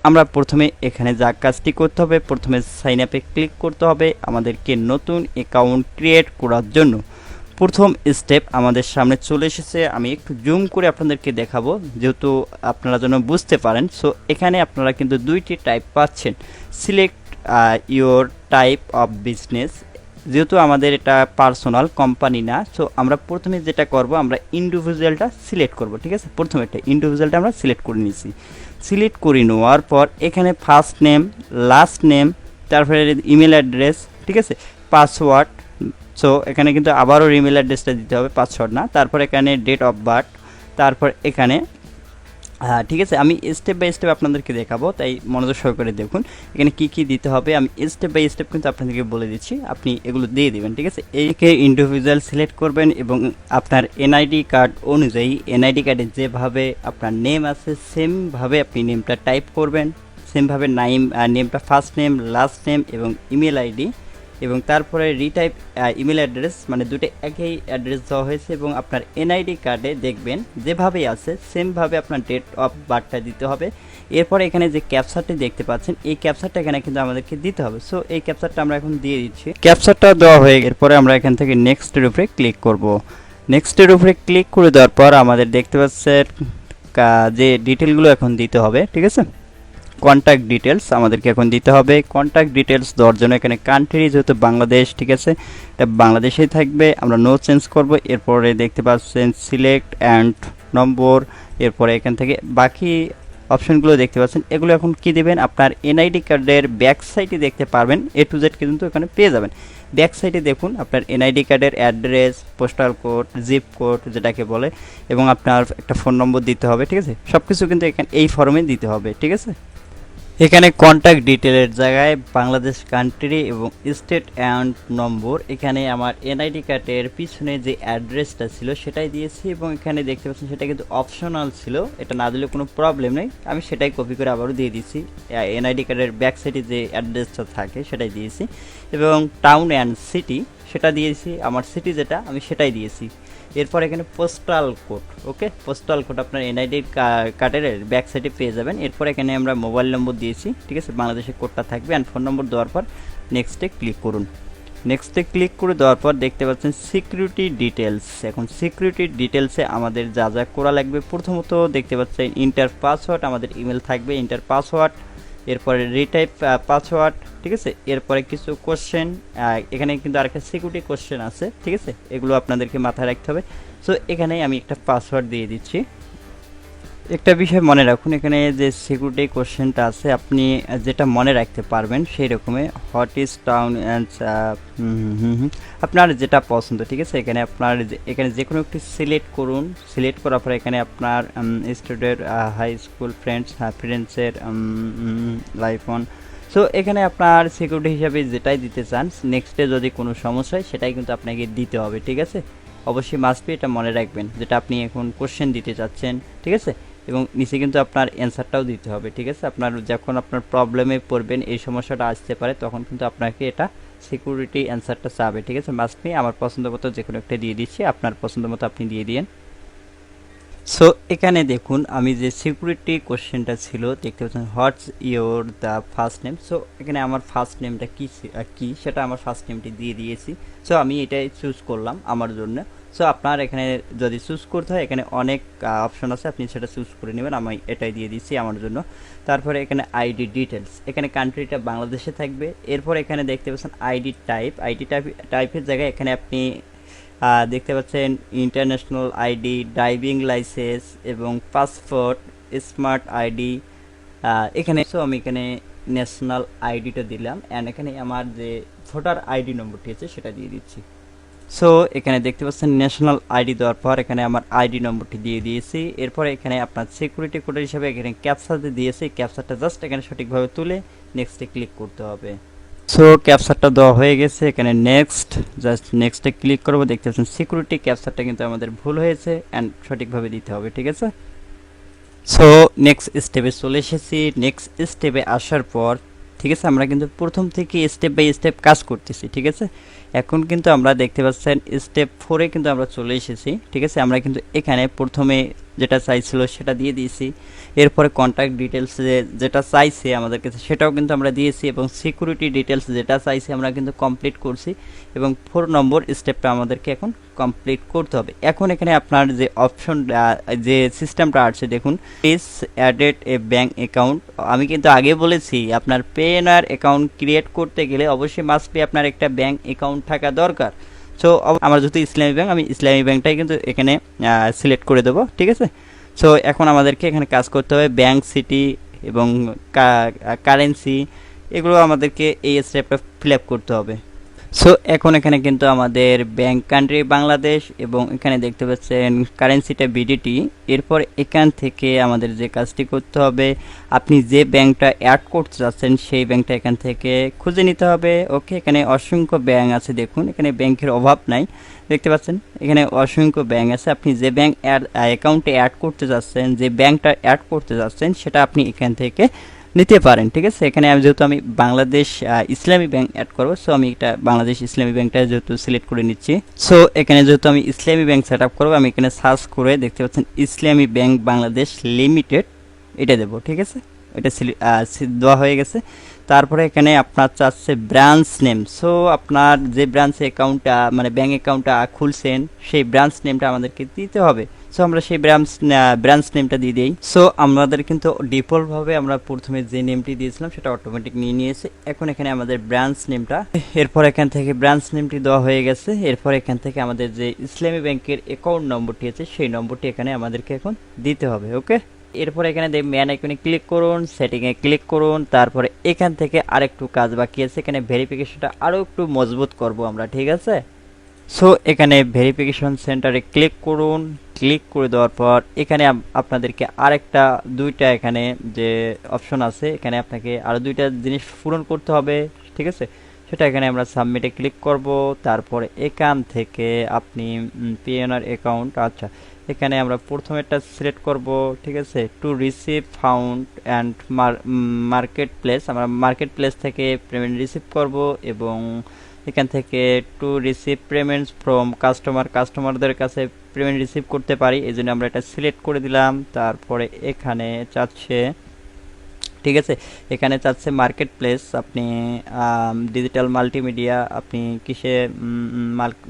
আমরা প্রথমে এখানে যা কাজটি করতে হবে, প্রথমে সাইন আপে ক্লিক করতে হবে আমাদেরকে নতুন অ্যাকাউন্ট ক্রিয়েট করার জন্য। প্রথম স্টেপ আমাদের সামনে চলে এসেছে, আমি একটু জুম করে আপনাদেরকে দেখাবো যেহেতু আপনারা যেন বুঝতে পারেন। সো এখানে আপনারা কিন্তু দুইটি টাইপ পাচ্ছেন, select your type of business. যেহেতু আমাদের এটা পার্সোনাল কোম্পানি না, সো আমরা প্রথমে যেটা করব, আমরা ইন্ডিভিজুয়ালটা সিলেক্ট করব। ঠিক আছে, প্রথমে এটা ইন্ডিভিজুয়ালটা আমরা সিলেক্ট করে নিয়েছি। সিলেক্ট করে নেওয়ার পর এখানে ফার্স্ট নেম, লাস্ট নেম, তারপরে ইমেল অ্যাড্রেস, ঠিক আছে, পাসওয়ার্ড। সো এখানে কিন্তু আবারও ইমেল অ্যাড্রেসটা দিতে হবে, পাসওয়ার্ড না। তারপর এখানে ডেট অফ বার্থ, তারপর এখানে ঠিক আছে, আমি স্টেপ বাই স্টেপ আপনাদেরকে দেখাবো, তাই মনোযোগ সহকারে দেখুন এখানে কি কি দিতে হবে। আমি স্টেপ বাই স্টেপ কিন্তু আপনাদেরকে বলে দিচ্ছি, আপনি এগুলো দিয়ে দিবেন। ঠিক আছে, এইকে ইন্ডিভিজুয়াল সিলেক্ট করবেন এবং আপনার এনআইডি কার্ড অনুযায়ী এনআইডি কার্ডে যেভাবে আপনার নেম আছে সেমভাবে আপনি নেমটা টাইপ করবেন। সেমভাবে নেমটা ফার্স্ট নেম, লাস্ট নেম এবং ইমেল আইডি এবং তারপরে রিটাইপ ইমেল অ্যাড্রেস, মানে দুটো একই অ্যাড্রেস দেওয়া হয়েছে এবং আপনার এনআইডি কার্ডে দেখবেন যেভাবেই আছে সেমভাবে আপনার ডেট অফ বার্থটা দিতে হবে। এরপর এখানে যে ক্যাপচারটি দেখতে পাচ্ছেন, এই ক্যাপচারটা এখানে কিন্তু আমাদেরকে দিতে হবে। সো এই ক্যাপচারটা আমরা এখন দিয়ে দিচ্ছি। ক্যাপচারটা দেওয়া হয়ে এরপরে আমরা এখান থেকে নেক্সটের উপরে ক্লিক করব। নেক্সটের উপরে ক্লিক করে দেওয়ার পর আমাদের দেখতে পাচ্ছেন যে ডিটেলগুলো এখন দিতে হবে। ঠিক আছে, কন্ট্যাক্ট ডিটেলস আমাদেরকে এখন দিতে হবে। কন্ট্যাক্ট ডিটেলস দেওয়ার জন্য এখানে কান্ট্রি যেহেতু বাংলাদেশ, ঠিক আছে, এটা বাংলাদেশেই থাকবে, আমরা নো চেঞ্জ করব। এরপরে দেখতে পাচ্ছেন সিলেক্ট অ্যান্ড নম্বর, এরপরে এখান থেকে বাকি অপশনগুলো দেখতে পাচ্ছেন, এগুলো এখন কি দেবেন, আপনার এনআইডি কার্ডের ব্যাক সাইডে দেখতে পারবেন, এ টু জেড কিন্তু এখানে পেয়ে যাবেন। ব্যাক সাইডে দেখুন আপনার এনআইডি কার্ডের address, postal code, zip code যেটাকে বলে, এবং আপনার একটা ফোন নম্বর দিতে হবে। ঠিক আছে, সব কিছু কিন্তু এখানে এই ফর্মে দিতে হবে। ঠিক আছে, এখানে কন্ট্যাক্ট ডিটেলের জায়গায় বাংলাদেশ কান্ট্রি এবং স্টেট অ্যান্ড নম্বর, এখানে আমার এনআইডি কার্ডের পিছনে যে অ্যাড্রেসটা ছিল সেটাই দিয়েছি এবং এখানে দেখতে পাচ্ছেন সেটা কিন্তু অপশনাল ছিল, এটা না দিলে কোনো প্রবলেম নেই, আমি সেটাই কপি করে আবারও দিয়ে দিচ্ছি। এনআইডি কার্ডের ব্যাক সাইডে যে অ্যাড্রেসটা থাকে সেটাই দিয়েছি এবং টাউন অ্যান্ড সিটি সেটা দিয়েছি, আমার সিটি যেটা আমি সেটাই দিয়েছি। এরপর এখানে পোস্টাল কোড, ওকে, পোস্টাল কোড আপনার এনআইডি কার্ডের ব্যাক সাইডে পেয়ে যাবেন। এরপর এখানে আমরা মোবাইল নম্বর দিয়েছি, ঠিক আছে, বাংলাদেশের কোডটা থাকবে অ্যান্ড ফোন নম্বর দেওয়ার পর নেক্সটে ক্লিক করুন। নেক্সটে ক্লিক করে দেওয়ার পর দেখতে পাচ্ছেন সিকিউরিটি ডিটেলস। এখন সিকিউরিটি ডিটেলসে আমাদের যা যা করা লাগবে, প্রথমত দেখতে পাচ্ছেন ইন্টার পাসওয়ার্ড, আমাদের ইমেল থাকবে ইন্টার পাসওয়ার্ড, এরপরে রিটাইপ পাসওয়ার্ড, ঠিক আছে, এরপরে কিছু কোশ্চেন, এখানে কিন্তু আরেকটা সিকিউরিটি কোশ্চেন আছে, ঠিক আছে, এগুলো আপনাদেরকে মাথায় রাখতে হবে। সো এখানে আমি একটা পাসওয়ার্ড দিয়ে দিচ্ছি। একটা বিষয় মনে রাখুন, এখানে যে সিকিউরিটি কোশ্চেনটা আছে আপনি যেটা মনে রাখতে পারবেন সেই রকমই, হোয়াট ইজ টাউন অ্যান্ড আপনার যেটা পছন্দ, ঠিক আছে, এখানে আপনার এখানে যে কোনো একটি সিলেক্ট করুন। সিলেক্ট করার পরে এখানে আপনার স্টুডেন্ট, হাই স্কুল ফ্রেন্ডসের লাইফ অন। সো এখানে আপনার সিকিউরিটি হিসাবে যেটাই দিতে চান, নেক্সটে যদি কোনো সমস্যা হয় সেটাই কিন্তু আপনাকে দিতে হবে। ঠিক আছে, অবশ্যই মাস্ট বি, এটা মনে রাখবেন যেটা আপনি এখন কোশ্চেন দিতে চাচ্ছেন। ঠিক আছে, এবং নিচে কিন্তু আপনার অ্যান্সারটাও দিতে হবে। ঠিক আছে, আপনার যখন আপনার প্রবলেমে পড়বেন, এই সমস্যাটা আসতে পারে, তখন কিন্তু আপনাকে এটা সিকিউরিটি অ্যান্সারটা চাবে। ঠিক আছে, মাস্ট বি, আমার পছন্দ মতো যে কোনো একটা দিয়ে দিচ্ছি, আপনার পছন্দ মতো আপনি দিয়ে দিন। সো এখানে দেখুন আমি যে সিকিউরিটি কোশ্চেনটা ছিল দেখতে পাচ্ছেন, what's your the first name. So এখানে আমার ফার্স্ট নেমটা কী সেটা আমার ফার্স্ট নেমটি দিয়ে দিয়েছি। সো আমি এটাই চুজ করলাম আমার জন্য। সো আপনার এখানে যদি চুজ করতে হয়, এখানে অনেক অপশন আছে, আপনি সেটা চুজ করে নেবেন, আমি এটাই দিয়ে দিচ্ছি আমার জন্য। তারপরে এখানে আইডি ডিটেলস, এখানে কান্ট্রিটা বাংলাদেশে থাকবে। এরপর এখানে দেখতে পাচ্ছেন আইডি টাইপের জায়গায় এখানে আপনি দেখতে পাচ্ছেন ইন্টারন্যাশনাল আইডি, ড্রাইভিং লাইসেন্স এবং পাসপোর্ট, স্মার্ট আইডি। এখানে সো আমি এখানে ন্যাশনাল আইডিটা দিলাম অ্যান্ড এখানে আমার যে ভোটার আইডি নম্বরটি আছে সেটা দিয়ে দিচ্ছি। সো এখানে দেখতে পাচ্ছেন ন্যাশনাল আইডি দেওয়ার পর এখানে আমার আইডি নম্বরটি দিয়ে দিয়েছি। এরপরে এখানে আপনার সিকিউরিটি কোড হিসাবে এখানে ক্যাপচাতে দিয়েছি, ক্যাপচারটা জাস্ট এখানে সঠিকভাবে তুলে নেক্সটে ক্লিক করতে হবে। সো ক্যাপচারটা দেওয়া হয়ে গেছে, এখানে নেক্সট, জাস্ট নেক্সটে ক্লিক করবো। দেখতে পাচ্ছেন সিকিউরিটি ক্যাপচারটা কিন্তু আমাদের ভুল হয়েছে অ্যান্ড সঠিকভাবে দিতে হবে। ঠিক আছে, সো নেক্সট স্টেপে চলে এসেছি। নেক্সট স্টেপে আসার পর ঠিক আছে, আমরা কিন্তু প্রথম থেকে স্টেপ বাই স্টেপ কাজ করতেছি। ঠিক আছে, এখন কিন্তু আমরা দেখতে পাচ্ছেন স্টেপ 4-এ কিন্তু আমরা চলে এসেছি। ঠিক আছে, আমরা কিন্তু এখানে প্রথমে যেটা চাইছিল সেটা দিয়ে দিয়েছি, এরপরে কন্ট্যাক্ট ডিটেলস যেটা চাইছে আমাদের কাছে সেটাও কিন্তু আমরা দিয়েছি, এবং সিকিউরিটি ডিটেলস যেটা চাইছে আমরা কিন্তু কমপ্লিট করছি, এবং 4 নম্বর স্টেপটা আমাদেরকে এখন কমপ্লিট করতে হবে। এখন এখানে আপনার যে অপশন যে সিস্টেমটা আছে দেখুন, is added A bank account. আমি কিন্তু আগে বলেছি আপনার পেওনার অ্যাকাউন্ট ক্রিয়েট করতে গেলে অবশ্যই মাস্ট বি আপনার একটা ব্যাঙ্ক অ্যাকাউন্ট থাকা দরকার। সো আমার যেহেতু ইসলামী ব্যাংক, আমি ইসলামী ব্যাংকটাই কিন্তু এখানে সিলেক্ট করে দেবো। ঠিক আছে, সো এখন আমাদেরকে এখানে কাজ করতে হবে, ব্যাংক সিটি এবং কারেন্সি, এগুলো আমাদেরকে এই স্টেপটা ফিল আপ করতে হবে। সো এখন এখানে কিন্তু আমাদের ব্যাংক কান্ট্রি বাংলাদেশ, এবং এখানে দেখতে পাচ্ছেন কারেন্সিটা বিডিটি। এরপর এখান থেকে আমাদের যে কাজটি করতে হবে, আপনি যে ব্যাংকটা অ্যাড করতে চাচ্ছেন সেই ব্যাংকটা এখান থেকে খুঁজে নিতে হবে। ওকে, এখানে অসংখ্য ব্যাংক আছে, দেখুন এখানে ব্যাংকের অভাব নাই, দেখতে পাচ্ছেন এখানে অসংখ্য ব্যাংক আছে। আপনি যে ব্যাংক অ্যাকাউন্টে অ্যাড করতে চাচ্ছেন, যে ব্যাংকটা অ্যাড করতে চাচ্ছেন সেটা আপনি এখান থেকে নিতে পারেন। ঠিক আছে, এখানে যেহেতু আমি বাংলাদেশ ইসলামী ব্যাংক অ্যাড করবো, সো আমি এটা বাংলাদেশ ইসলামী ব্যাংকটা যেহেতু সিলেক্ট করে নিচ্ছি। সো এখানে যেহেতু আমি ইসলামী ব্যাংক সেট আপ করবো, আমি এখানে সার্চ করে দেখতে পাচ্ছেন ইসলামী ব্যাংক বাংলাদেশ লিমিটেড, এটা দেবো। ঠিক আছে, এটা দেওয়া হয়ে গেছে। তারপরে এখানে আপনার চাচ্ছে ব্রাঞ্চ নেম। সো আপনার যে ব্রাঞ্চে অ্যাকাউন্টটা মানে ব্যাঙ্ক অ্যাকাউন্টটা খুলছেন সেই ব্রাঞ্চ নেমটা আমাদেরকে দিতে হবে। সো আমরা সেই ব্রাঞ্চ নেমটা দিয়ে দিই। সো আমাদের কিন্তু ডিফল্টভাবে আমরা প্রথমে যে নেমটি দিয়েছিলাম সেটা অটোমেটিক নিয়ে নিয়েছে। এখন এখানে আমাদের ব্রাঞ্চ নেমটা, এরপর এখান থেকে ব্রাঞ্চ নেমটি দেওয়া হয়ে গেছে। এরপর এখান থেকে আমাদের যে ইসলামী ব্যাংকের অ্যাকাউন্ট নম্বরটি আছে সেই নম্বরটি এখানে আমাদেরকে এখন দিতে হবে। ওকে, এরপর এখানে ম্যান আইকনে ক্লিক করুন, সেটিংয়ে ক্লিক করুন। তারপরে এখান থেকে আরেকটু কাজ বাকি আছে, এখানে ভেরিফিকেশনটা আরও একটু মজবুত করব আমরা। ঠিক আছে, সো এখানে ভেরিফিকেশন সেন্টারে ক্লিক করুন। ক্লিক করে দেওয়ার পর এখানে আপনাদেরকে আরেকটা দুইটা এখানে যে অপশন আছে, এখানে আপনাকে আরও দুইটা জিনিস পূরণ করতে হবে। ঠিক আছে, সেটা এখানে আমরা সাবমিটে ক্লিক করব। তারপরে এখান থেকে আপনি পিএনআর অ্যাকাউন্ট, আচ্ছা এখানে আমরা প্রথমেরটা সিলেক্ট করব। ঠিক আছে, to receive found and market place, আমরা মার্কেট প্লেস থেকে পেমেন্ট রিসিভ করব, এবং এখান থেকে টু রিসিভ পেমেন্টস ফ্রম কাস্টমারদের কাছে পেমেন্ট রিসিভ করতে পারি, এই জন্য আমরা এটা সিলেক্ট করে দিলাম। তারপরে এখানে চাচ্ছে, ঠিক আছে, এখানে চাচ্ছে মার্কেট প্লেস, আপনি ডিজিটাল মাল্টিমিডিয়া, আপনি কিসে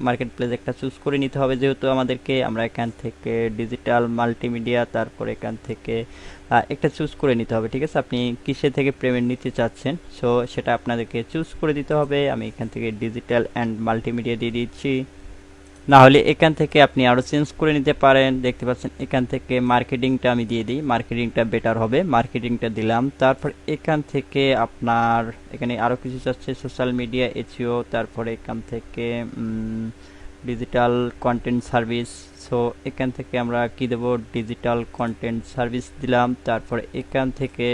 মার্কেট প্লেস একটা চুজ করে নিতে হবে যেহেতু আমাদেরকে। আমরা এখান থেকে ডিজিটাল মাল্টিমিডিয়া, তারপরে এখান থেকে একটা চুজ করে নিতে হবে। ঠিক আছে, আপনি কিসে থেকে পেমেন্ট নিতে চাচ্ছেন, সো সেটা আপনাদেরকে চুজ করে দিতে হবে। আমি এখান থেকে ডিজিটাল অ্যান্ড মাল্টিমিডিয়া দিয়ে দিচ্ছি, না হলে এখান থেকে আপনি আরও চেঞ্জ করে নিতে পারেন। দেখতে পাচ্ছেন এখান থেকে মার্কেটিংটা আমি দিয়ে দিই, মার্কেটিংটা বেটার হবে, মার্কেটিংটা দিলাম। তারপর এখান থেকে আপনার এখানে আরও কিছু চাচ্ছে, সোশ্যাল মিডিয়া এসইও, তারপরে এখান থেকে ডিজিটাল কন্টেন্ট সার্ভিস। সো এখান থেকে আমরা কি দেব, ডিজিটাল কন্টেন্ট সার্ভিস দিলাম। তারপরে এখান থেকে,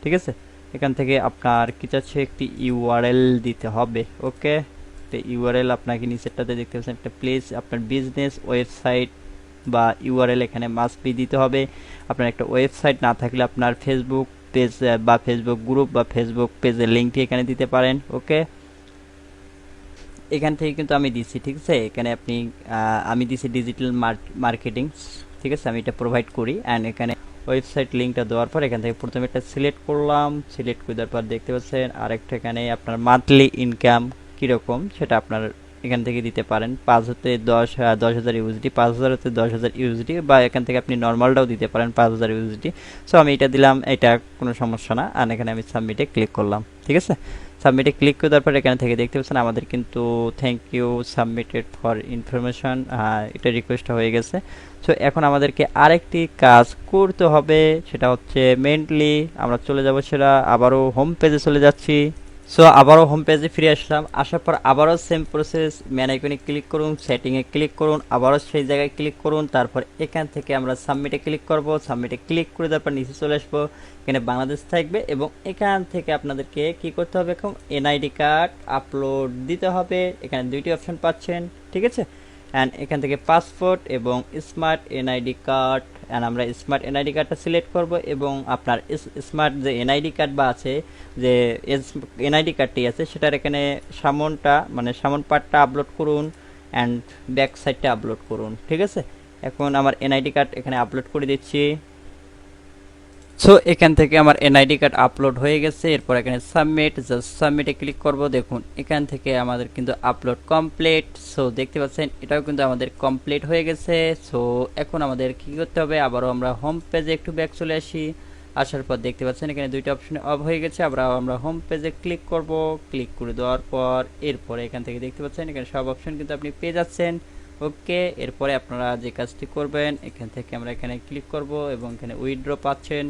ঠিক আছে, এখান থেকে আপনার কি চাচ্ছে, একটি ইউআরএল দিতে হবে। ওকে, ইউআরএল আপনাকে নিচেরটাতে দেখতে পাচ্ছেন একটা প্লেস, আপনার বিজনেস ওয়েবসাইট বা ইউআরএল এখানে মাস্ট বি দিতে হবে। আপনার একটা ওয়েবসাইট না থাকলে আপনার ফেসবুক পেজ বা ফেসবুক গ্রুপ বা ফেসবুক পেজের লিঙ্কটি এখানে দিতে পারেন। ওকে, এখান থেকে কিন্তু আমি দিচ্ছি। ঠিক আছে, এখানে আপনি আমি দিচ্ছি ডিজিটাল মার্কেটিং। ঠিক আছে, আমি এটা প্রোভাইড করি, অ্যান্ড এখানে ওয়েবসাইট লিঙ্কটা দেওয়ার পর এখান থেকে প্রথমে একটা সিলেক্ট করলাম। সিলেক্ট করে দেওয়ার পর দেখতে পাচ্ছেন আরেকটা এখানে আপনার মান্থলি ইনকাম কীরকম সেটা আপনার এখান থেকে দিতে পারেন। 5 হতে 10,000 ইউএসডি, 5,000 হতে 10,000 ইউএসডি, বা এখান থেকে আপনি নর্মালটাও দিতে পারেন 5,000 ইউএসডি। সো আমি এটা দিলাম, এটা কোনো সমস্যা না। আর এখানে আমি সাবমিটে ক্লিক করলাম। ঠিক আছে, সাবমিটে ক্লিক করে দেওয়ার পর এখানে থেকে দেখতে পাচ্ছেন আমাদের কিন্তু thank you submitted for information, এটা রিকোয়েস্টটা হয়ে গেছে। সো এখন আমাদেরকে আরেকটি কাজ করতে হবে, সেটা হচ্ছে মেইনলি আমরা চলে যাব, সেটা আবারও হোম পেজে চলে যাচ্ছি। সো আবারও হোম পেজে ফিরে আসলাম। আসার পর আবারও সেম প্রসেস, ম্যান আইকনে ক্লিক করুন, সেটিংয়ে ক্লিক করুন, আবারও সেই জায়গায় ক্লিক করুন। তারপর এখান থেকে আমরা সাবমিটে ক্লিক করব। সাবমিটে ক্লিক করে তারপর নিচে চলে আসবো, এখানে বাংলাদেশ থাকবে, এবং এখান থেকে আপনাদেরকে কি করতে হবে, এখন এনআইডি কার্ড আপলোড দিতে হবে। এখানে দুইটি অপশন পাচ্ছেন। ঠিক আছে, অ্যান্ড এখান থেকে পাসপোর্ট এবং স্মার্ট এনআইডি কার্ড অ্যান্ড আমরা স্মার্ট এনআইডি কার্ডটা সিলেক্ট করব এবং আপনার স্মার্ট যে এনআইডি কার্ড বা আছে যে এনআইডি কার্ডটি আছে সেটার এখানে সামনটা মানে সামন পার্টটা আপলোড করুন অ্যান্ড ব্যাক সাইডটা আপলোড করুন। ঠিক আছে, এখন আমার এনআইডি কার্ড এখানে আপলোড করে দিচ্ছি। সো এখান থেকে আমার এনআইডি কার্ড আপলোড হয়ে গেছে। এরপর এখানে সাবমিট, জাস্ট সাবমিটে ক্লিক করব। দেখুন এখান থেকে আমাদের কিন্তু আপলোড কমপ্লিট। সো দেখতে পাচ্ছেন এটাও কিন্তু আমাদের কমপ্লিট হয়ে গেছে। সো এখন আমাদের কি করতে হবে, আবারও আমরা হোম পেজে একটু ব্যাক চলে আসি। আসার পর দেখতে পাচ্ছেন এখানে দুইটা অপশন অফ হয়ে গেছে। আমরা হোম পেজে ক্লিক করব। ক্লিক করে দেওয়ার পর এরপরে এখান থেকে দেখতে পাচ্ছেন এখানে সব অপশন কিন্তু আপনি পেয়ে যাচ্ছেন। ওকে, এরপরে আপনারা যে কাজটি করবেন এখান থেকে আমরা এখানে ক্লিক করব এবং এখানে উইথড্র পাচ্ছেন।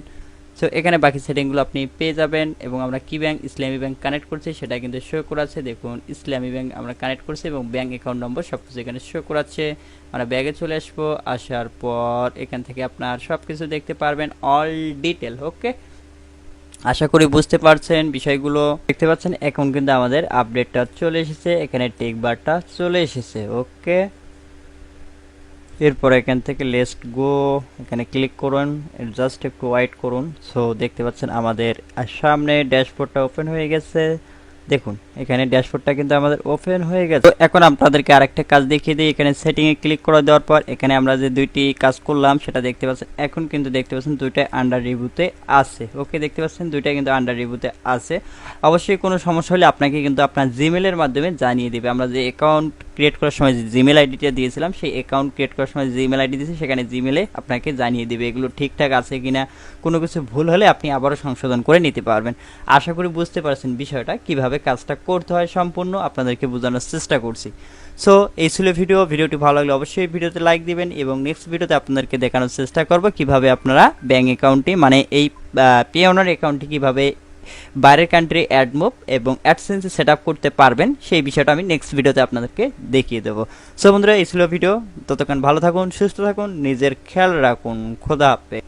সো এখানে বাকি সেটিংগুলো আপনি পেয়ে যাবেন এবং আমরা কি ব্যাংক ইসলামী ব্যাংক কানেক্ট করছি সেটা কিন্তু শো করাচ্ছে। দেখুন ইসলামী ব্যাংক আমরা কানেক্ট করছি এবং ব্যাংক অ্যাকাউন্ট নম্বর সব কিছু এখানে শো করাচ্ছে। আমরা ব্যাগে চলে আসবো। আসার পর এখান থেকে আপনার সব কিছু দেখতে পারবেন অল ডিটেল। ওকে, আশা করি বুঝতে পারছেন বিষয়গুলো। দেখতে পাচ্ছেন এখন কিন্তু আমাদের আপডেটটা চলে এসেছে, এখানে টিক বারটা চলে এসেছে। ওকে, এরপর এখান থেকে লেটস গো এখানে ক্লিক করুন, জাস্ট একটু ওয়েট করুন। সো দেখতে পাচ্ছেন আমাদের সামনে ড্যাশবোর্ডটা ওপেন হয়ে গেছে। দেখুন এখানে ড্যাশবোর্ডটা কিন্তু আমাদের ওপেন হয়ে গেছে। তো এখন আপনাদেরকে আরেকটা কাজ দেখিয়ে দিই। এখানে সেটিংয়ে ক্লিক করে দেওয়ার পর এখানে আমরা যে দুইটি কাজ করলাম সেটা দেখতে পাচ্ছেন। এখন কিন্তু দেখতে পাচ্ছেন দুইটাই আন্ডার রিভিউতে আছে। ওকে, দেখতে পাচ্ছেন দুইটাই কিন্তু আন্ডার রিভিউতে আছে। অবশ্যই কোনো সমস্যা হলে আপনাকে কিন্তু আপনার জিমেলের মাধ্যমে জানিয়ে দেবে। আমরা যে অ্যাকাউন্ট ক্রিয়েট করার সময় যে জিমেল আইডিটা দিয়েছিলাম সেই অ্যাকাউন্ট ক্রিয়েট করার সময় জিমেল আইডি দিয়েছি সেখানে জিমেলে আপনাকে জানিয়ে দেবে এগুলো ঠিকঠাক আছে কিনা। কোনো কিছু ভুল হলে আপনি আবারও সংশোধন করে নিতে পারবেন। আশা করি বুঝতে পারছেন বিষয়টা কিভাবে কাজটা করতে হয়, সম্পূর্ণ আপনাদেরকে বোঝানোর চেষ্টা করছি। সো এই ছিল ভিডিওটি ভালো লাগলে অবশ্যই ভিডিওতে লাইক দিবেন এবং নেক্সট ভিডিওতে আপনাদেরকে দেখানোর চেষ্টা করব কিভাবে আপনারা ব্যাংক অ্যাকাউন্টটি মানে এই পেওনার অ্যাকাউন্টটি কিভাবে বাইরের কান্ট্রি অ্যাড মুভ এবং অ্যাডসেন্সে সেট আপ করতে পারবেন সেই বিষয়টা আমি নেক্সট ভিডিওতে আপনাদেরকে দেখিয়ে দেবো। সো বন্ধুরা এই ছিল ভিডিও, ততক্ষণ ভালো থাকুন, সুস্থ থাকুন, নিজের খেয়াল রাখুন। খোদা হাফেজ।